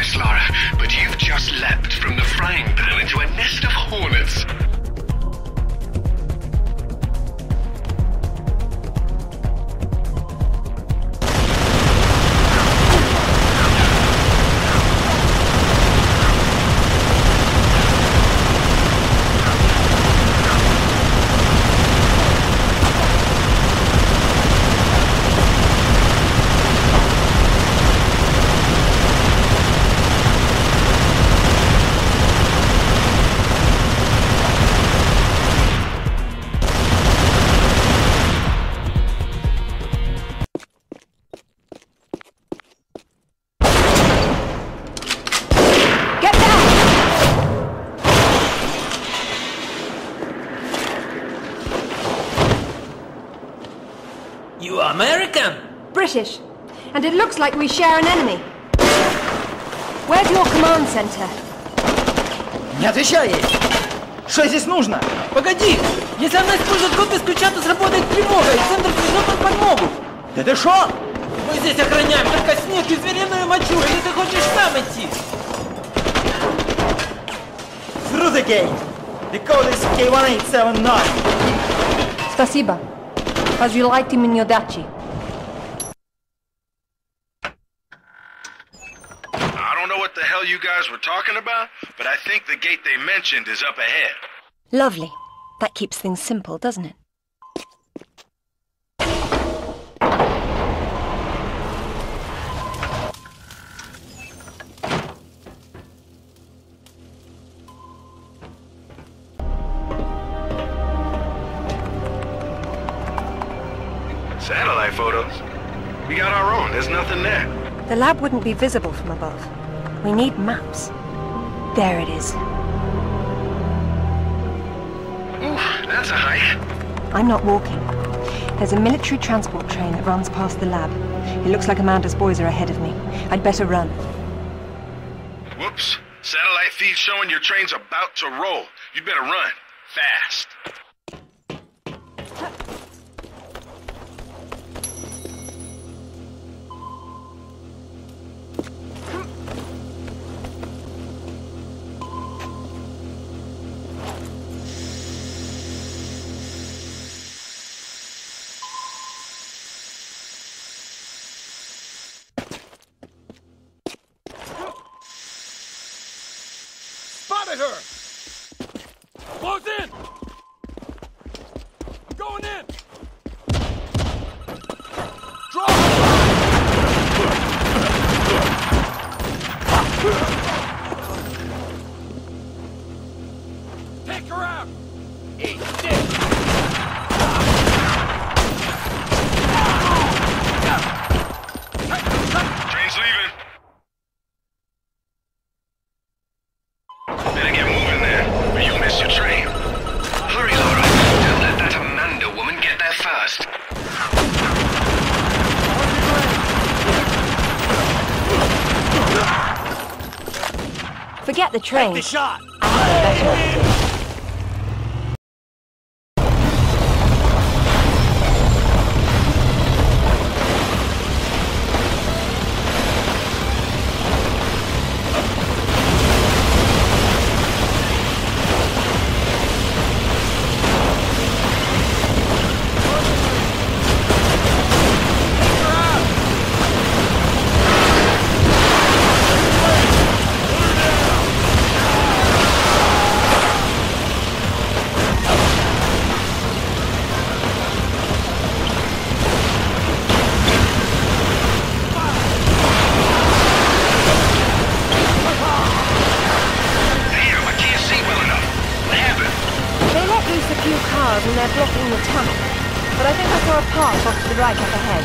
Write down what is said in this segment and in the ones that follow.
nice, Lara, but you've just leapt from the frying pan into a nest of hornets. You American? British. And it looks like we share an enemy. Where's your command center? Не отвечай ей! Что здесь нужно? Погоди! Если она использует код без ключа, то сработает тревога, и центр пришлет нам подмогу! Да ты шо? Мы здесь охраняем только снег и звериную мочу, или ты хочешь сам идти? Through the gate! The code is K1879! Спасибо. Разжилайте мне удачи. I don't know what the hell you guys were talking about, but I think the gate they mentioned is up ahead. Lovely. That keeps things simple, doesn't it? Satellite photos? We got our own, there's nothing there. The lab wouldn't be visible from above. We need maps. There it is. Ooh, that's a hike. I'm not walking. There's a military transport train that runs past the lab. It looks like Amanda's boys are ahead of me. I'd better run. Whoops. Satellite feed showing your train's about to roll. You better run. Fast. Spotted her! Close in! I'm going in! Draw! Take her out! Eat this! Train's leaving. Better get moving there, or you'll miss your train. Hurry, Lara. Don't let that Amanda woman get there first. Forget the train. Take the shot! And they're blocking the tunnel. But I think I saw a path off to the right up ahead.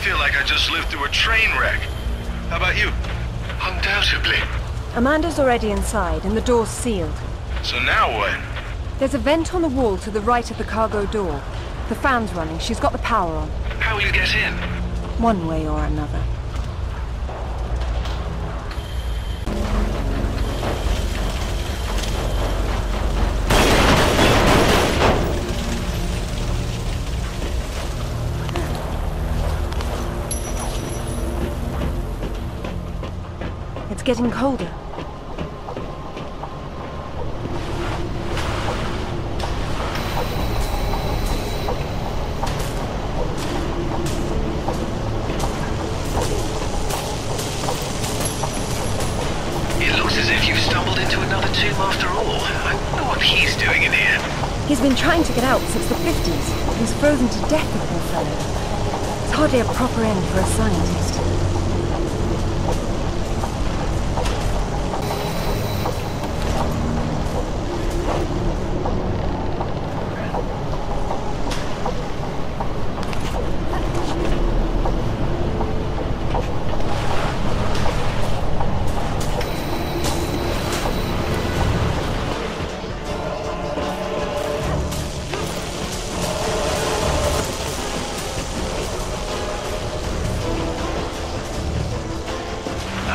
feel like I just lived through a train wreck. How about you? Undoubtedly. Amanda's already inside, and the door's sealed. So now what? There's a vent on the wall to the right of the cargo door. The fan's running. She's got the power on. How will you get in? One way or another. It's getting colder. It looks as if you've stumbled into another tomb after all. I wonder what he's doing in here. He's been trying to get out since the 50s. He's frozen to death, the poor fellow. It's hardly a proper end for a scientist.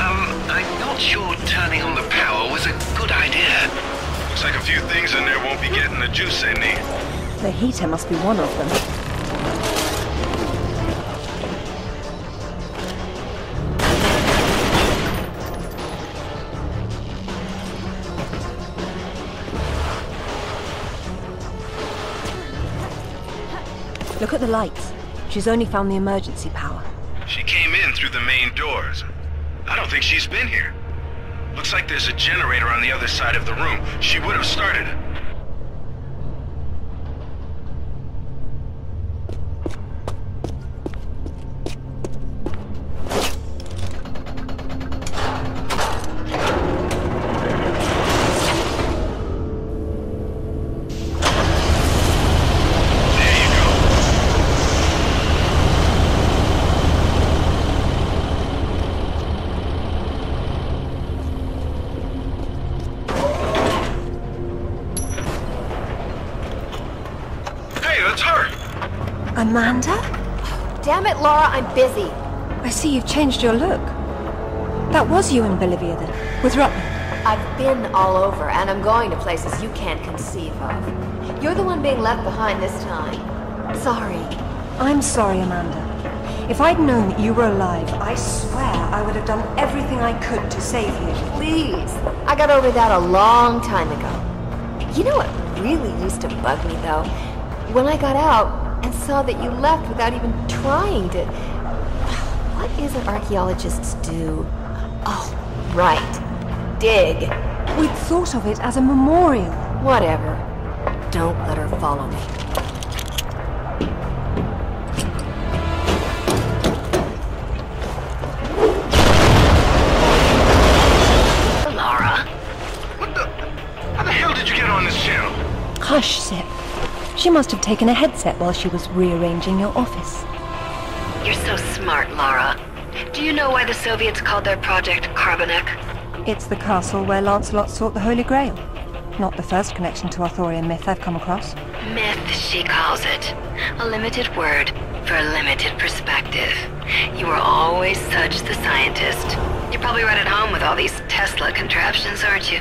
I'm not sure turning on the power was a good idea. Looks like a few things in there won't be getting the juice they need. The heater must be one of them. Look at the lights. She's only found the emergency power. She came in through the main doors. I don't think she's been here. Looks like there's a generator on the other side of the room. She would have started it. Amanda? Damn it, Lara, I'm busy. I see you've changed your look. That was you in Bolivia then, with Rutland. I've been all over, and I'm going to places you can't conceive of. You're the one being left behind this time. Sorry. I'm sorry, Amanda. If I'd known that you were alive, I swear I would have done everything I could to save you. Please. I got over that a long time ago. You know what really used to bug me, though? When I got out and saw that you left without even trying to... What is it archaeologists do? Oh, right. Dig. We'd thought of it as a memorial. Whatever. Don't let her follow me. Lara? What the... How the hell did you get on this channel? Hush, Sip. She must have taken a headset while she was rearranging your office. You're so smart, Lara. Do you know why the Soviets called their project Carbonek? It's the castle where Lancelot sought the Holy Grail. Not the first connection to Arthurian myth I've come across. Myth, she calls it. A limited word for a limited perspective. You were always such the scientist. You're probably right at home with all these Tesla contraptions, aren't you?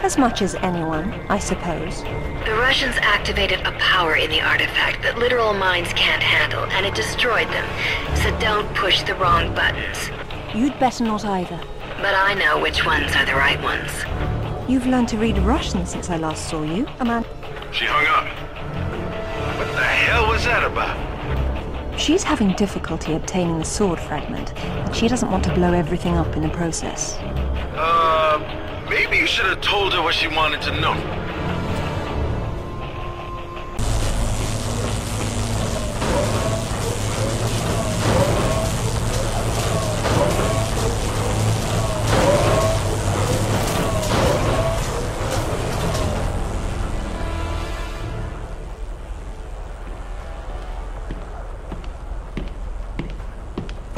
As much as anyone, I suppose. The Russians activated a power in the artifact that literal minds can't handle, and it destroyed them. So don't push the wrong buttons. You'd better not either. But I know which ones are the right ones. You've learned to read Russian since I last saw you, Amanda. She hung up. What the hell was that about? She's having difficulty obtaining the sword fragment, and she doesn't want to blow everything up in the process. Maybe you should have told her what she wanted to know.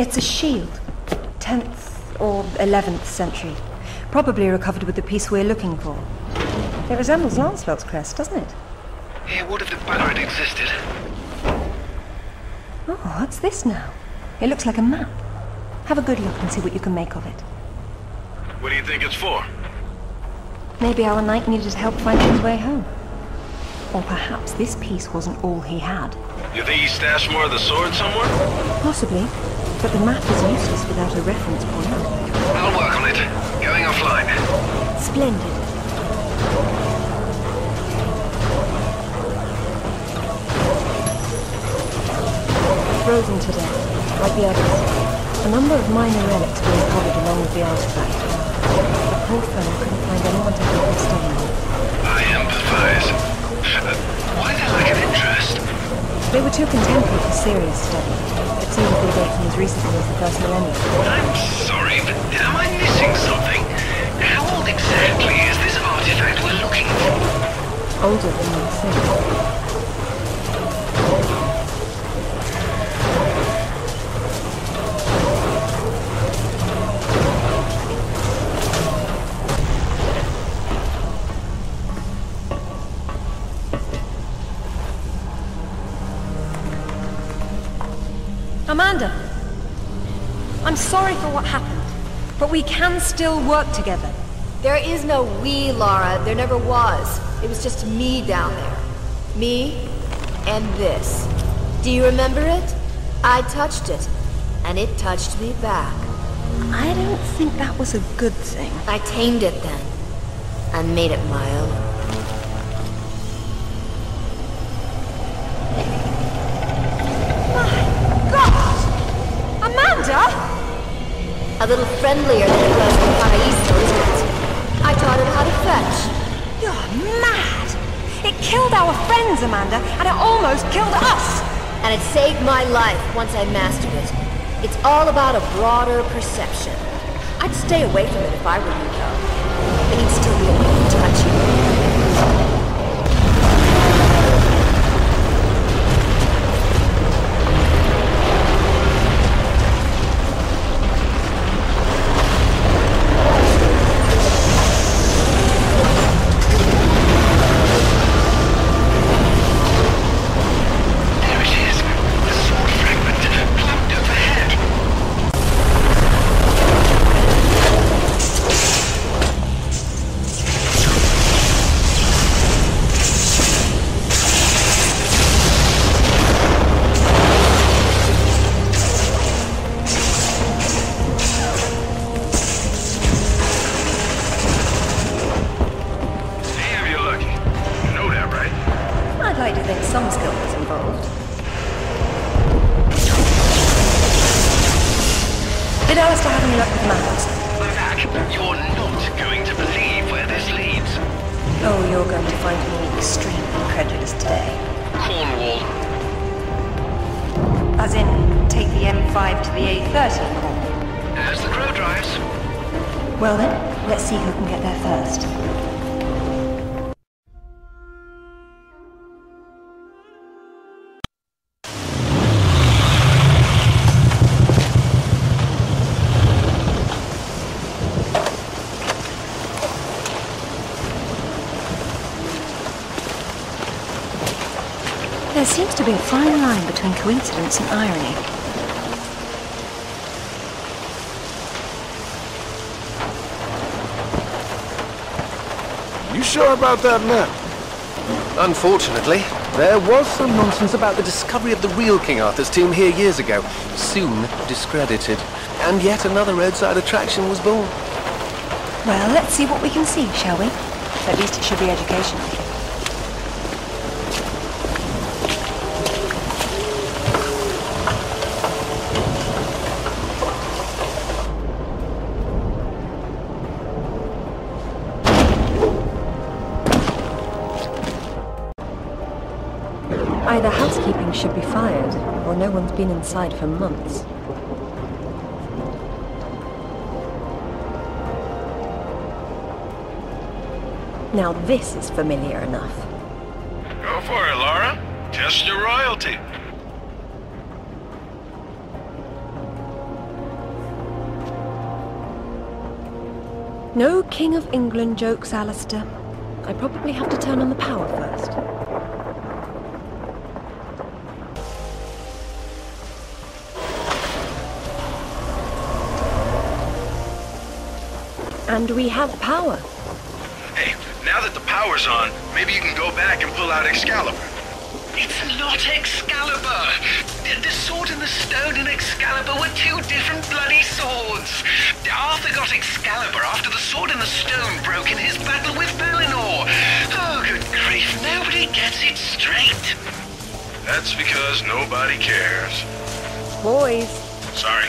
It's a shield. 10th or 11th century. Probably recovered with the piece we're looking for. It resembles Lancelot's crest, doesn't it? It would have if better had existed. Oh, what's this now? It looks like a map. Have a good look and see what you can make of it. What do you think it's for? Maybe our knight needed help finding his way home. Or perhaps this piece wasn't all he had. You think he stashed more of the sword somewhere? Possibly, but the map is useless without a reference point. I'll work on it. Going offline. Splendid. Frozen to death, like the others. A number of minor relics were recovered along with the artifact. The poor fellow couldn't find anyone to help him study them. I empathize. Why they lack an interest? They were too contemporary for serious study. It seems they date from as recently as the first millennium. I'm sorry, but am I missing something? How old exactly is this artifact we're looking for? Older than you think. Amanda! I'm sorry for what happened, but we can still work together. There is no we, Lara. There never was. It was just me down there. Me and this. Do you remember it? I touched it, and it touched me back. I don't think that was a good thing. I tamed it then, and made it my own. A little friendlier than it was in Paraíso, isn't it? I taught him how to fetch. You're mad! It killed our friends, Amanda, and it almost killed us! And it saved my life once I mastered it. It's all about a broader perception. I'd stay away from it if I were you, though. But he'd still be able to touch you. Well then, let's see who can get there first. There seems to be a fine line between coincidence and irony. You sure about that map? Unfortunately, there was some nonsense about the discovery of the real King Arthur's tomb here years ago, soon discredited. And yet another roadside attraction was born. Well, let's see what we can see, shall we? At least it should be educational. Either housekeeping should be fired, or no one's been inside for months. Now this is familiar enough. Go for it, Lara. Test your royalty. No King of England jokes, Alistair. I probably have to turn on the power first. And we have power. Hey, now that the power's on, maybe you can go back and pull out Excalibur. It's not Excalibur! The sword and the stone and Excalibur were two different bloody swords! Arthur got Excalibur after the sword and the stone broke in his battle with Valinor! Oh, good grief, nobody gets it straight! That's because nobody cares. Boys. Sorry.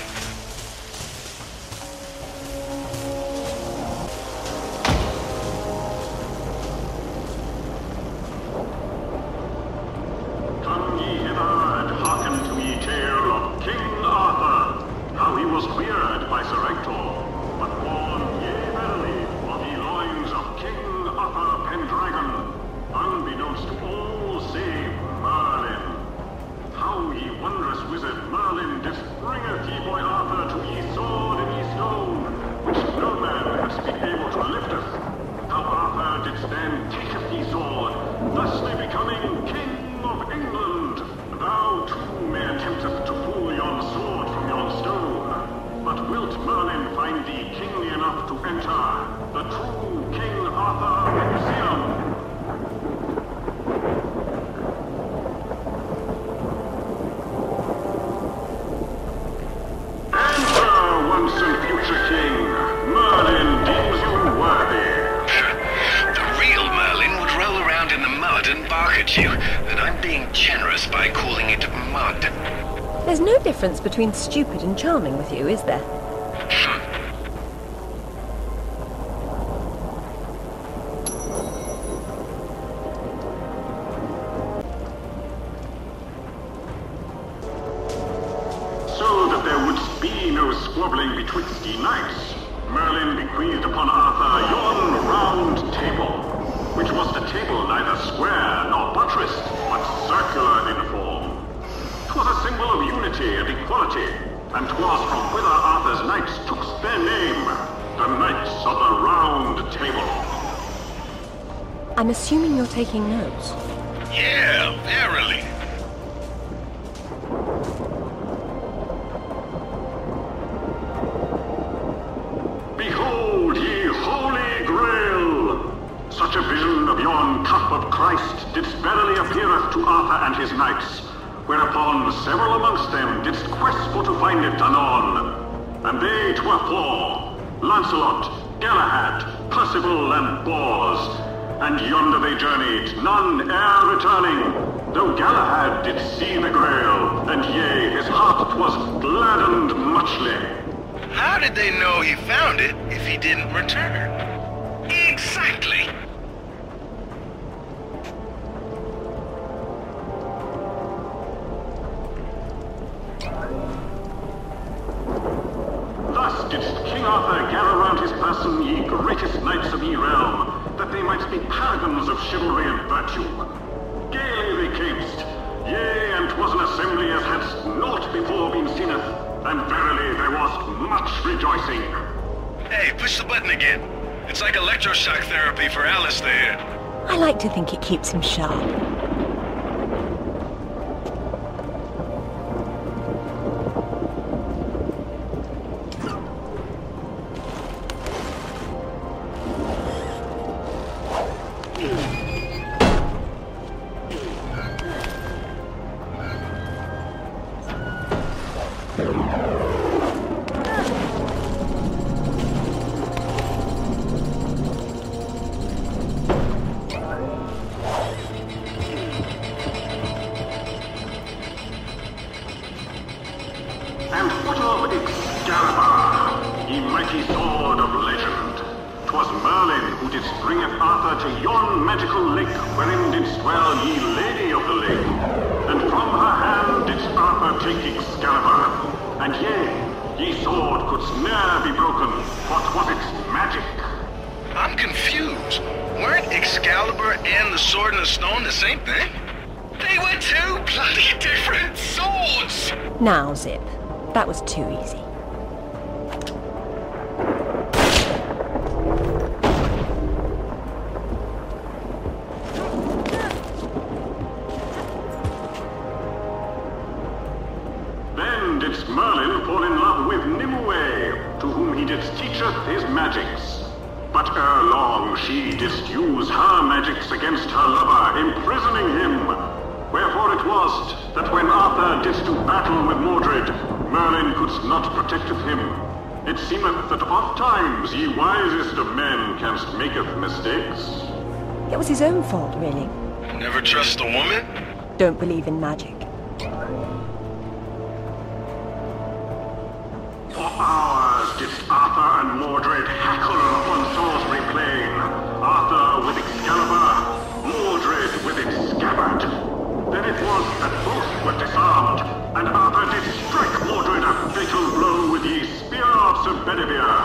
There's no difference between stupid and charming with you, is there? So that there would be no squabbling betwixt ye knights, Merlin bequeathed upon Arthur yon round table, which was the table neither square nor buttressed, but circular in form. 'Twas a symbol of unity and equality, and 'twas from whither Arthur's knights took their name, the Knights of the Round Table. I'm assuming you're taking notes. Yeah, verily. Behold ye Holy Grail! Such a vision of yon cup of Christ didst verily appeareth to Arthur and his knights, whereupon several amongst them didst quest for to find it anon. And they 'twere four, Lancelot, Galahad, Percival, and Bors. And yonder they journeyed, none e'er returning, though Galahad did see the Grail, and yea, his heart was gladdened muchly. How did they know he found it if he didn't return? Exactly! Thus didst King Arthur gather round his person ye greatest knights of ye realm, that they might be paragons of chivalry and virtue. Gaily they cam'st, yea, and 'twas an assembly as hadst naught before been seeneth, and verily there was much rejoicing. Hey, push the button again. It's like electroshock therapy for Alistair. I like to think it keeps him sharp. And what of Excalibur, ye mighty sword of legend? 'Twas Merlin who didst bringeth Arthur to yon magical lake, wherein didst dwell ye lady of the lake. And from her hand didst Arthur take Excalibur, and yea, ye sword couldst ne'er be broken, for 'twas its magic. I'm confused. Weren't Excalibur and the sword and the stone the same thing? They were two bloody different swords! Now, Zip. That was too easy. then didst Merlin fall in love with Nimue, to whom he didst teacheth his magics. But ere long she didst use her magics against her lover, imprisoning him. Wherefore it was that when Arthur didst do battle with Mordred, Merlin couldst not protecteth him. It seemeth that oft times ye wisest of men canst maketh mistakes. It was his own fault, really. Never trust a woman? Don't believe in magic. For hours didst Arthur and Mordred hackle upon Salisbury Plain. Arthur with Excalibur, Mordred with its scabbard. Then it was that both were disarmed, and Arthur did strike Mordred a fatal blow with ye spear of Sir Bedivere.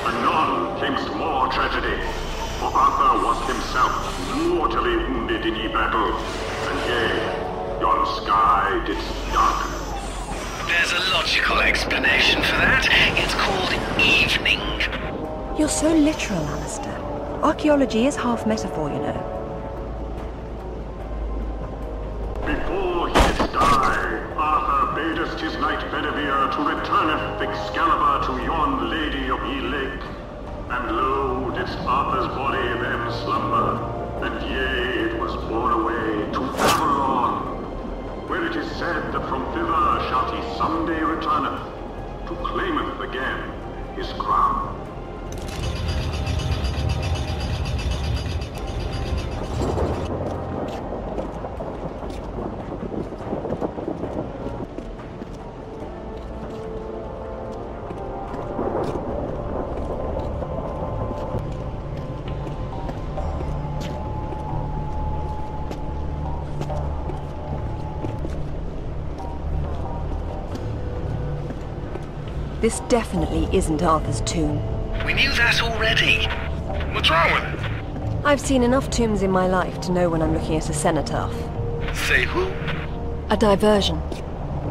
Anon camest more tragedy, for Arthur was himself mortally wounded in ye battle, and yea, yon sky didst darken. There's a logical explanation for that. It's called evening. You're so literal, Alistair. Archaeology is half metaphor, you know. Before he did die, Arthur badest his knight Bedivere to returneth Excalibur to yon lady of ye lake. And lo, didst Arthur's body then slumber, and yea, it was borne away to Avalon, where it is said that from thither shall he someday returneth, to claimeth again his crown. This definitely isn't Arthur's tomb. We knew that already. What's wrong with it? I've seen enough tombs in my life to know when I'm looking at a cenotaph. Say who? A diversion.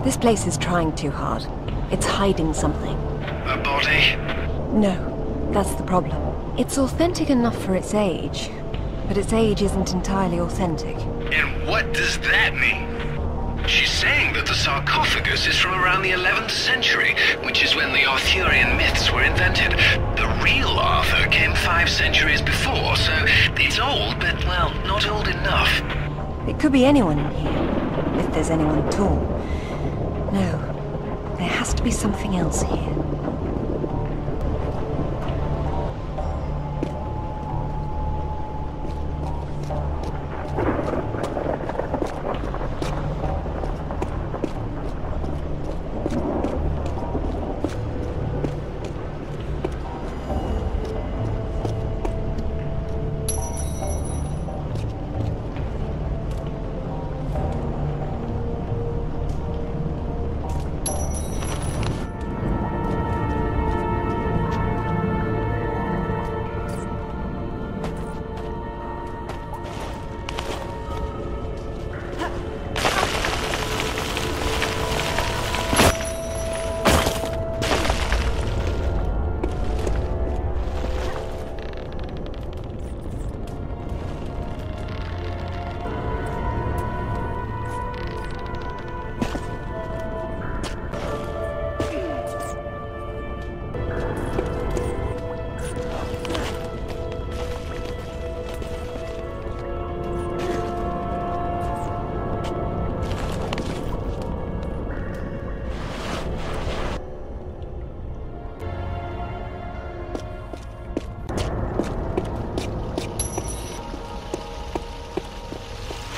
This place is trying too hard. It's hiding something. A body? No, that's the problem. It's authentic enough for its age, but its age isn't entirely authentic. And what does that mean? She's saying that the sarcophagus is from around the 11th century, which is when the Arthurian myths were invented. The real Arthur came 5 centuries before, so it's old, but, well, not old enough. It could be anyone in here, if there's anyone at all. No, there has to be something else here.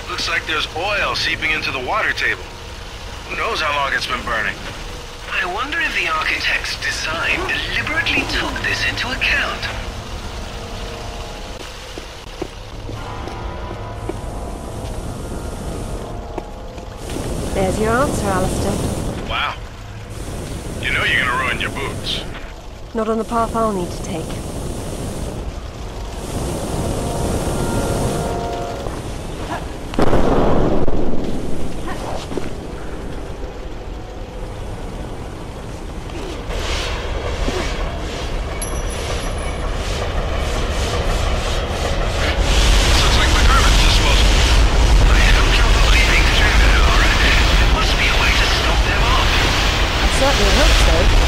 Looks like there's oil seeping into the water table. Who knows how long it's been burning? I wonder if the architect's design deliberately took this into account. There's your answer, Alistair. Wow. You know you're gonna ruin your boots. Not on the path I'll need to take. Certainly hope so.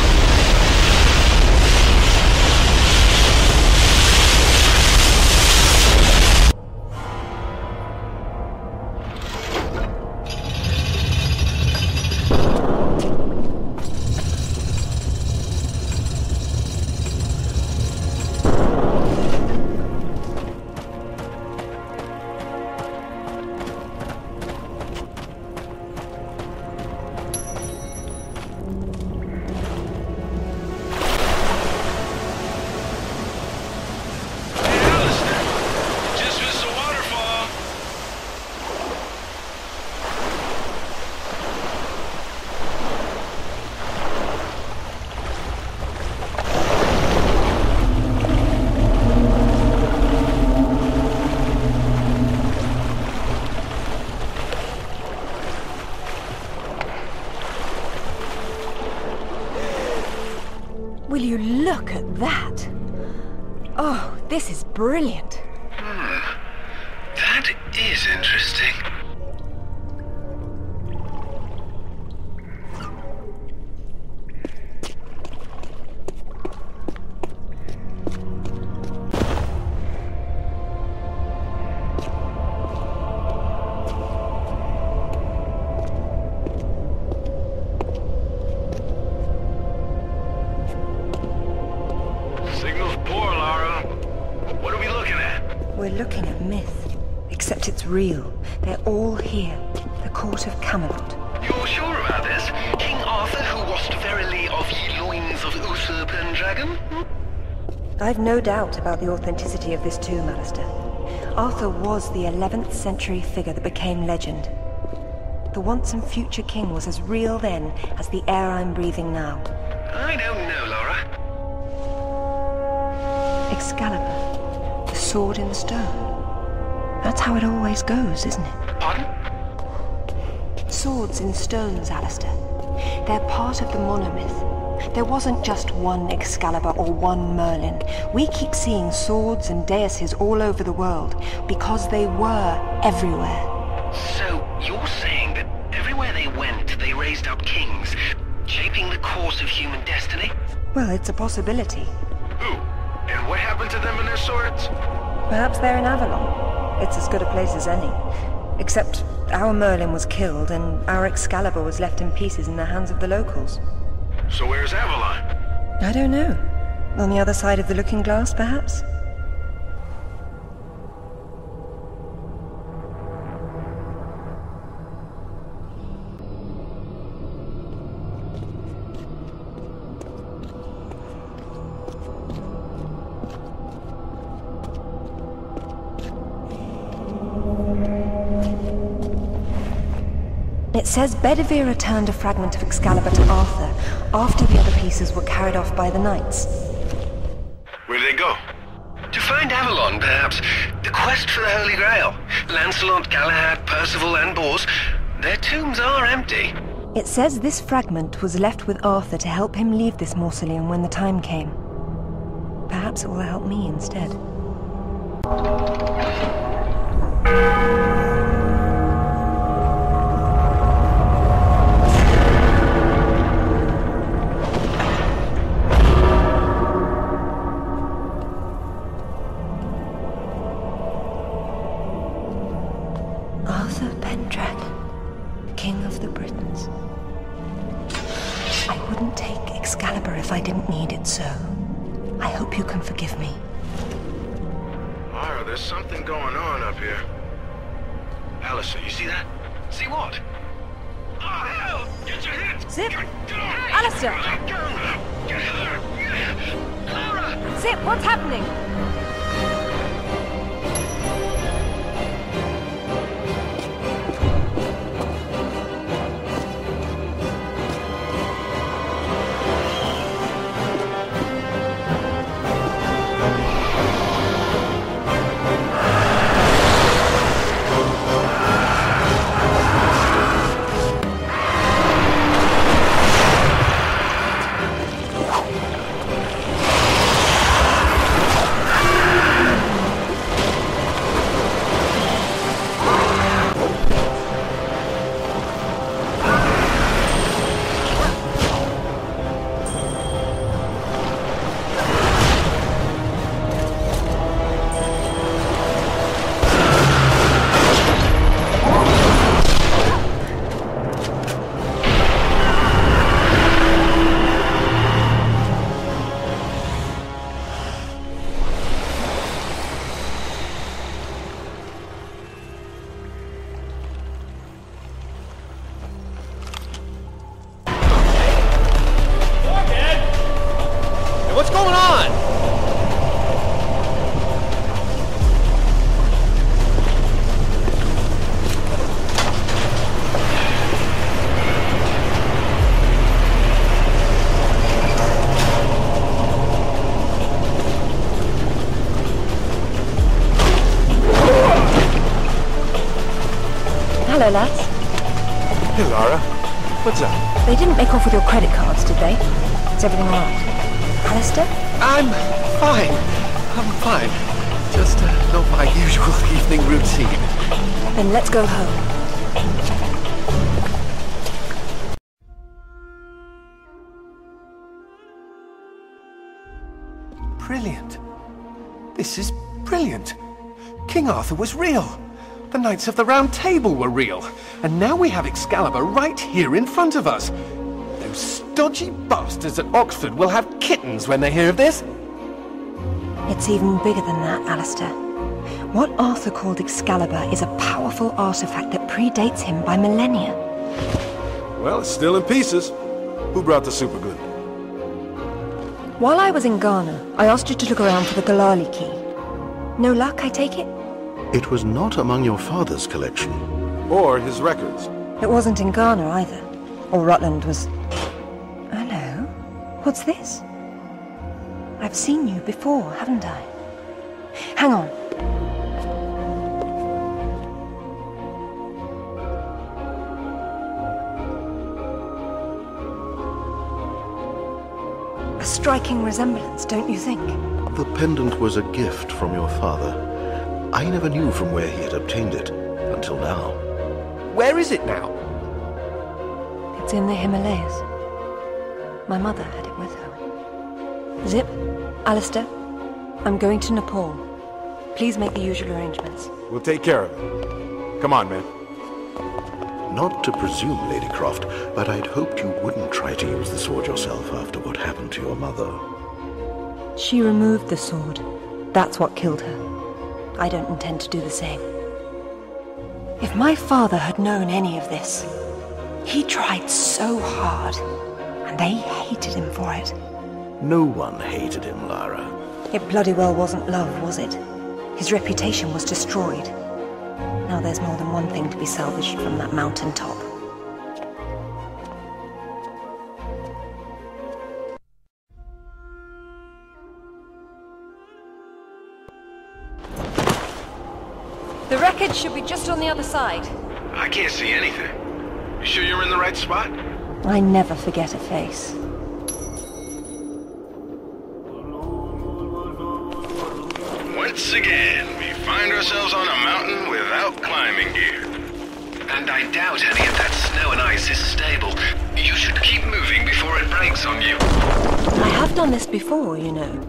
Will you look at that? Oh, this is brilliant. That is interesting. Real. They're all here. The court of Camelot. You're sure about this? King Arthur, who wast verily of ye loins of usurp and dragon? I've no doubt about the authenticity of this tomb, Alistair. Arthur was the 11th century figure that became legend. The once and future king was as real then as the air I'm breathing now. I don't know, Lara. Excalibur. The sword in the stone. That's how it always goes, isn't it? Pardon? Swords in stones, Alistair. They're part of the monomyth. There wasn't just one Excalibur or one Merlin. We keep seeing swords and daises all over the world because they were everywhere. So, you're saying that everywhere they went, they raised up kings, shaping the course of human destiny? Well, it's a possibility. Who? And what happened to them and their swords? Perhaps they're in Avalon. It's as good a place as any. Except our Merlin was killed and our Excalibur was left in pieces in the hands of the locals. So where's Avalon? I don't know. On the other side of the looking glass, perhaps? It says Bedivere returned a fragment of Excalibur to Arthur after the other pieces were carried off by the knights. Where did they go? To find Avalon, perhaps. The quest for the Holy Grail. Lancelot, Galahad, Percival, and Bors. Their tombs are empty. It says this fragment was left with Arthur to help him leave this mausoleum when the time came. Perhaps it will help me instead. If I didn't need it so. I hope you can forgive me. Lara, there's something going on up here. Alistair, you see that? See what? Oh, hell! Get your hands! Zip! Get off! Alistair! Get her! Lara! Zip, what's happening? What's going on? Hello, lads. Hey, Lara. What's up? They didn't make off with your credit cards, did they? Is everything all right? Alistair? I'm fine. I'm fine. Just not my usual evening routine. Then let's go home. Brilliant. This is brilliant. King Arthur was real. The Knights of the Round Table were real. And now we have Excalibur right here in front of us. Those stodgy bastards at Oxford will have kittens when they hear of this. It's even bigger than that, Alistair. What Arthur called Excalibur is a powerful artifact that predates him by millennia. Well, it's still in pieces. Who brought the superglue? While I was in Ghana, I asked you to look around for the Galali key. No luck, I take it? It was not among your father's collection. Or his records. It wasn't in Ghana either. Or Rutland was... Hello? What's this? I've seen you before, haven't I? Hang on. A striking resemblance, don't you think? The pendant was a gift from your father. I never knew from where he had obtained it, until now. Where is it now? It's in the Himalayas. My mother had it with her. Zip, Alistair, I'm going to Nepal. Please make the usual arrangements. We'll take care of it. Come on, man. Not to presume, Lady Croft, but I'd hoped you wouldn't try to use the sword yourself after what happened to your mother. She removed the sword. That's what killed her. I don't intend to do the same. If my father had known any of this, he tried so hard, and they hated him for it. No one hated him, Lara. It bloody well wasn't love, was it? His reputation was destroyed. Now there's more than one thing to be salvaged from that mountain top. The wreckage should be just on the other side. I can't see anything. You sure you're in the right spot? I never forget a face. Once again, we find ourselves on a mountain without climbing gear. And I doubt any of that snow and ice is stable. You should keep moving before it breaks on you. I have done this before, you know.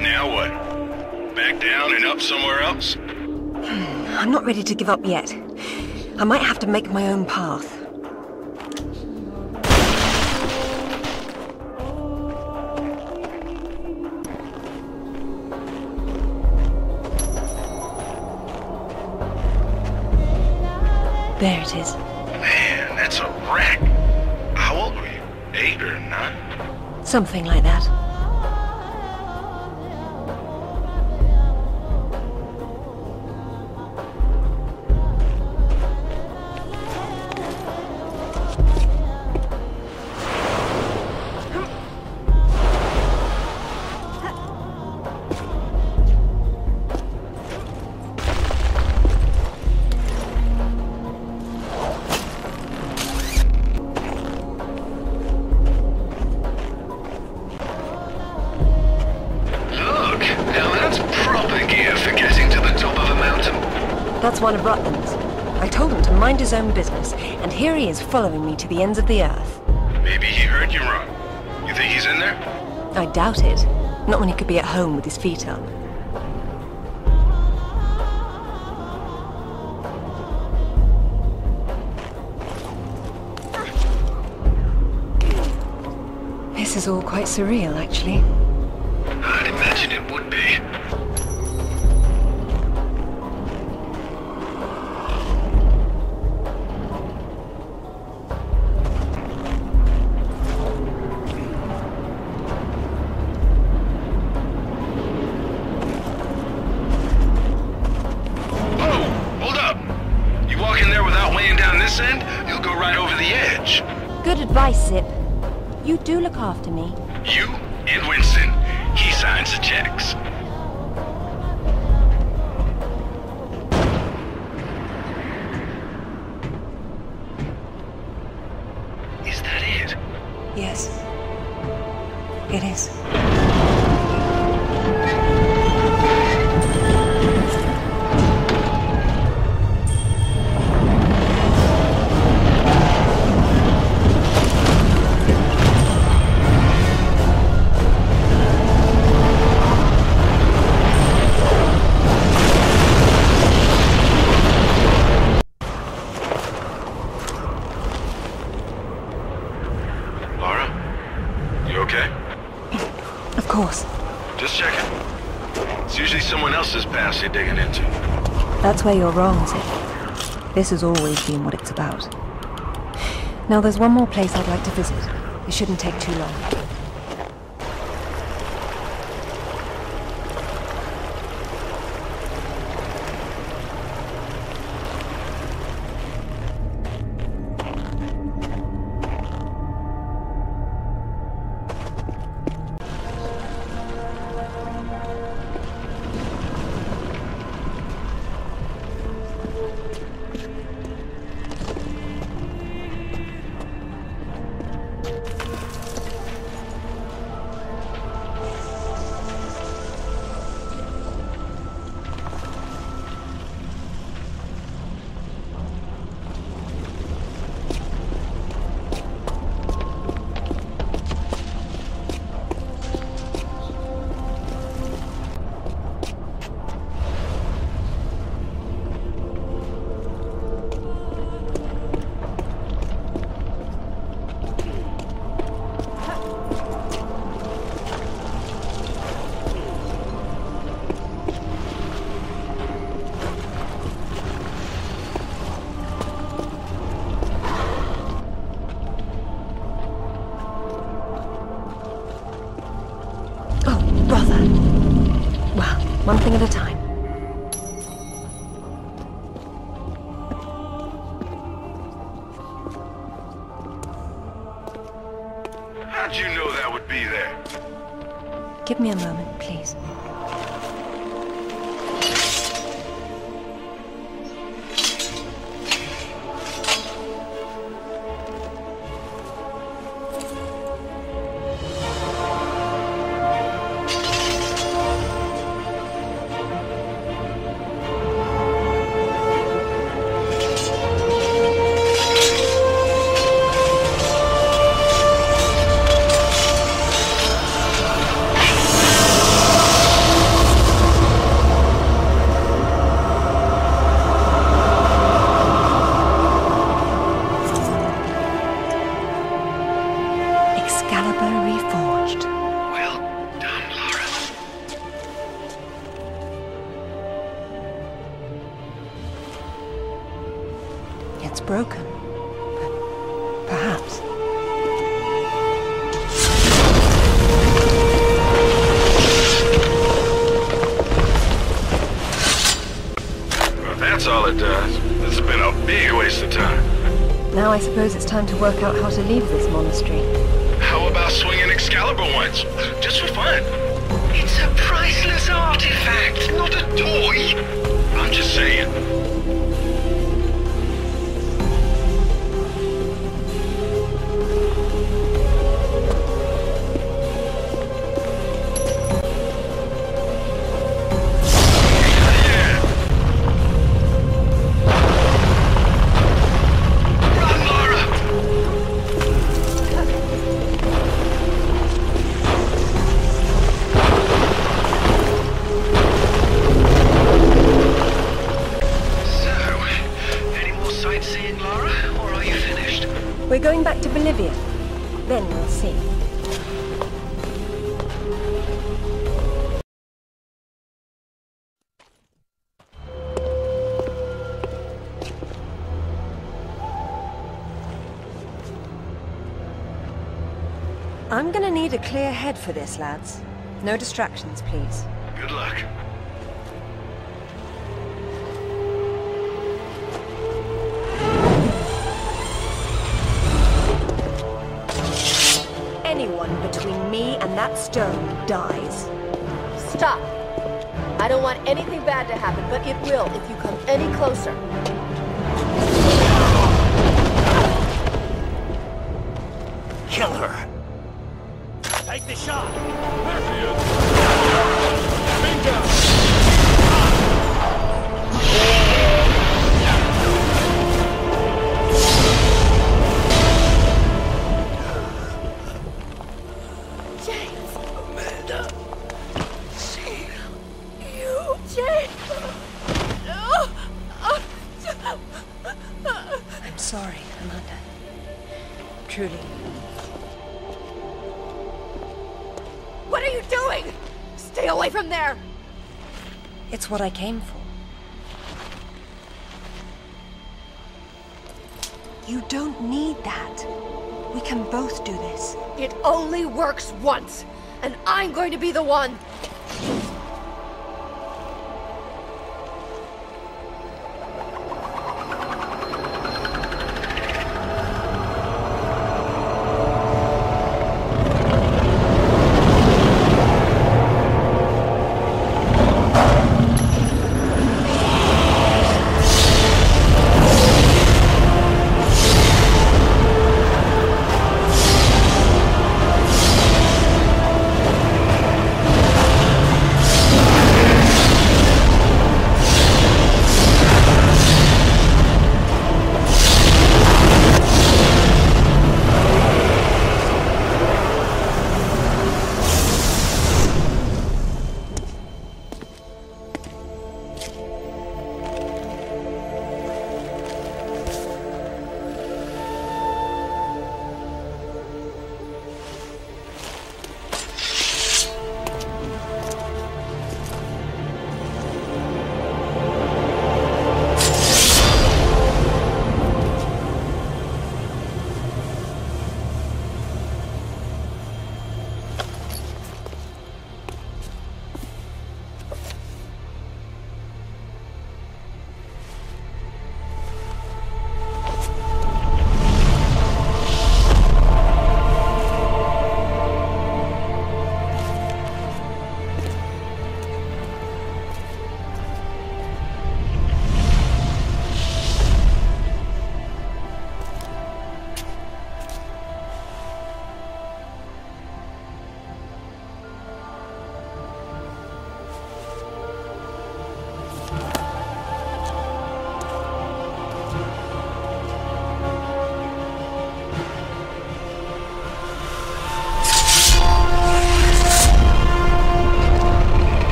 Now what? Back down and up somewhere else? I'm not ready to give up yet. I might have to make my own path. There it is. Man, that's a wreck. How old were you? 8 or 9? Something like that. That's one of Rutland's. I told him to mind his own business, and here he is following me to the ends of the earth. Maybe he heard you wrong. You think he's in there? I doubt it. Not when he could be at home with his feet up. This is all quite surreal, actually. I'd imagine it would be. Good advice, Zip. You do look after me. You and Winston. He signs the checks. Is that it? Yes. It is. You're digging into. That's where you're wrong, Zip. This has always been what it's about. Now there's one more place I'd like to visit. It shouldn't take too long. One thing at a time. How'd you know that would be there? Give me a moment, please. It's broken. But perhaps. Well, if that's all it does, this has been a big waste of time. Now I suppose it's time to work out how to leave this monastery. How about swinging Excalibur once? Just for fun. It's a priceless artifact, not a toy. I'm just saying. I'm gonna need a clear head for this, lads. No distractions, please. Good luck. Anyone between me and that stone dies. Stop! I don't want anything bad to happen, but it will if you come any closer. Kill her! Take the shot! There she is! Bingo! James! Amanda! See you, James! I'm sorry, Amanda. Truly. What are you doing? Stay away from there! It's what I came for. You don't need that. We can both do this. It only works once, and I'm going to be the one.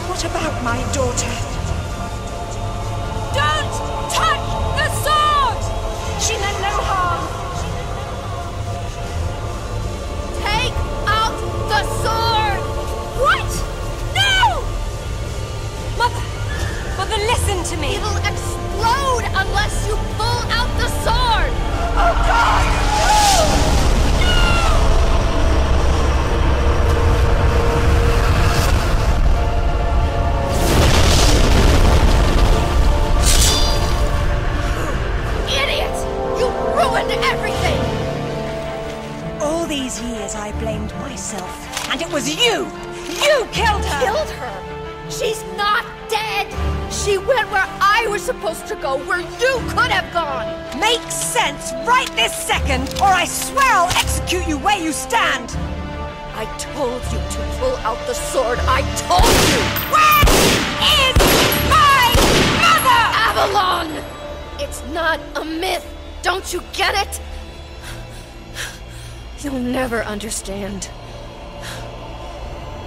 What about my daughter? Don't touch the sword! She meant no harm. Take out the sword! What? No! Mother, listen to me. It'll explode unless you pull out the sword! Oh God! No! Everything! All these years I blamed myself, and it was you! You killed her! Killed her? She's not dead! She went where I was supposed to go, where you could have gone! Makes sense right this second, or I swear I'll execute you where you stand! I told you to pull out the sword. I told you! Where is my mother? Avalon! It's not a myth. Don't you get it? You'll never understand.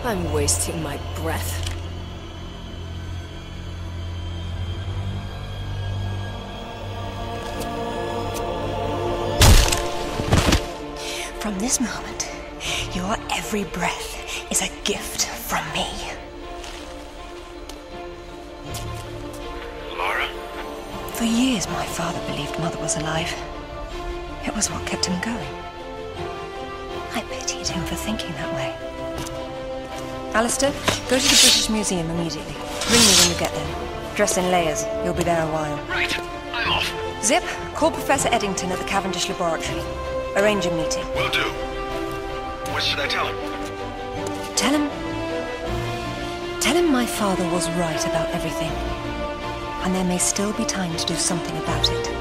I'm wasting my breath. From this moment, your every breath is a gift from me. Lara? For years, my father believed Mother was alive. It was what kept him going. I pitied him for thinking that way. Alistair, go to the British Museum immediately. Ring me when you get there. Dress in layers. You'll be there a while. Right. I'm off. Zip, call Professor Eddington at the Cavendish Laboratory. Arrange a meeting. Will do. What should I tell him? Tell him my father was right about everything. And there may still be time to do something about it.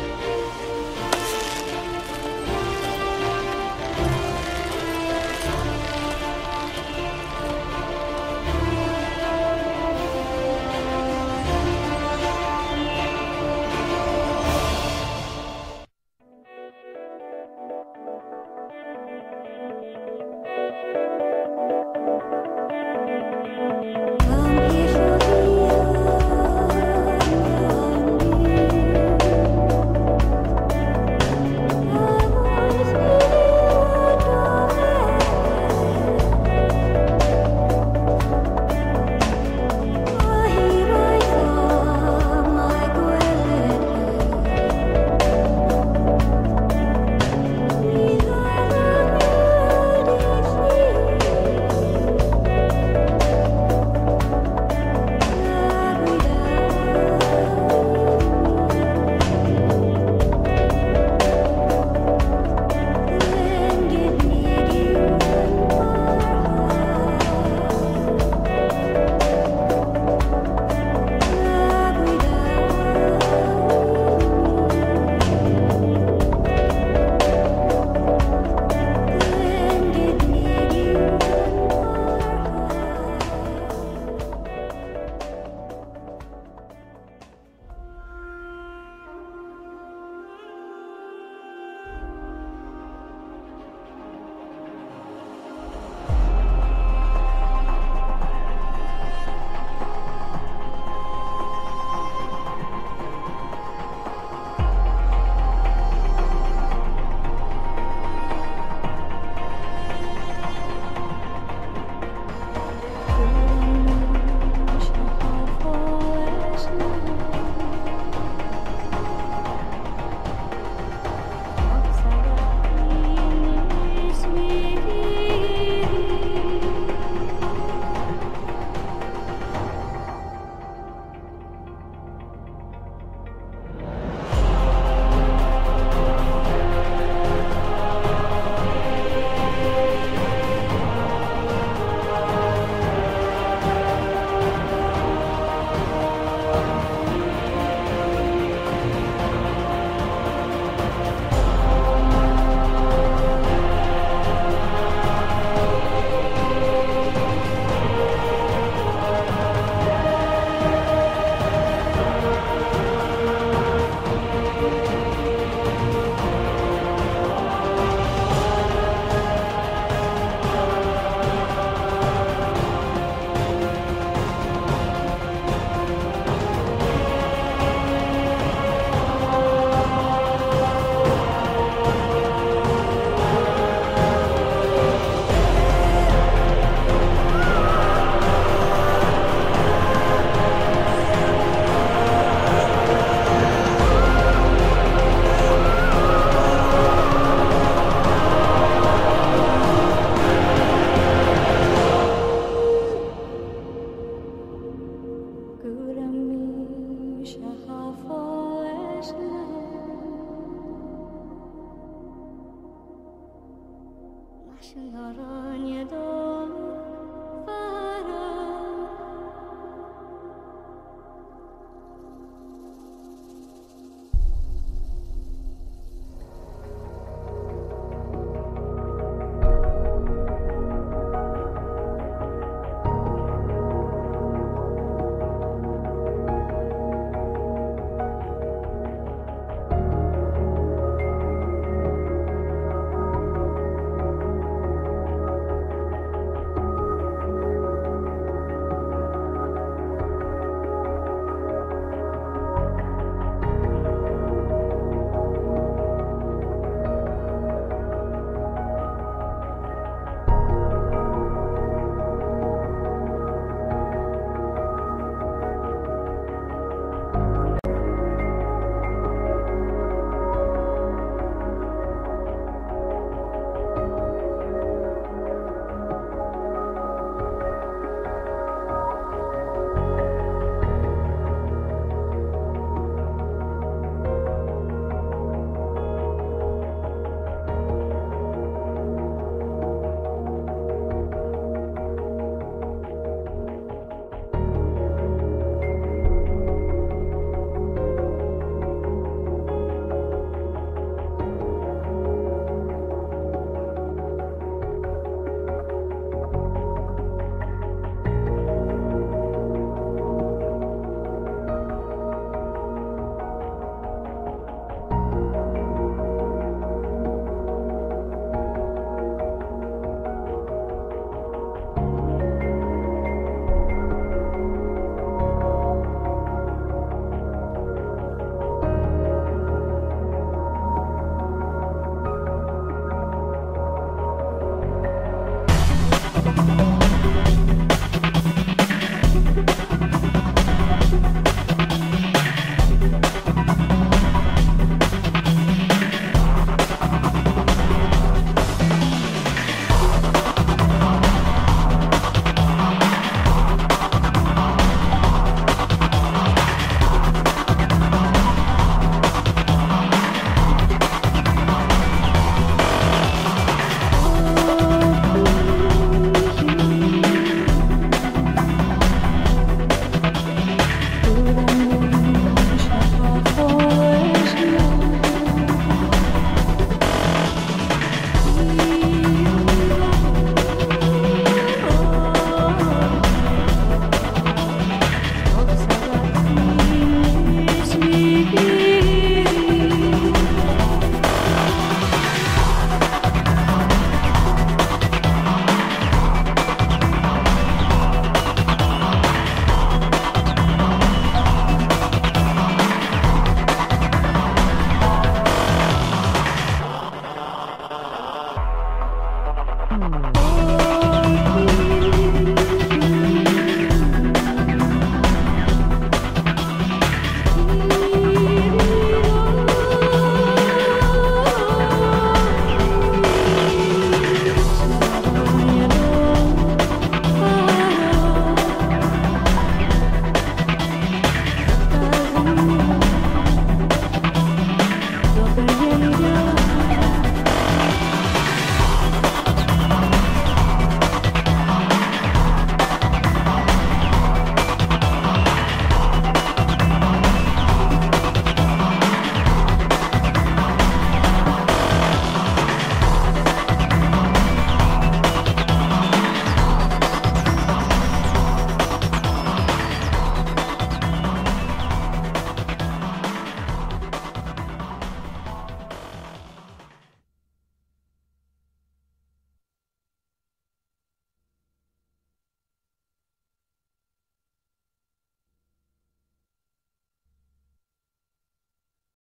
Nasze narodzie do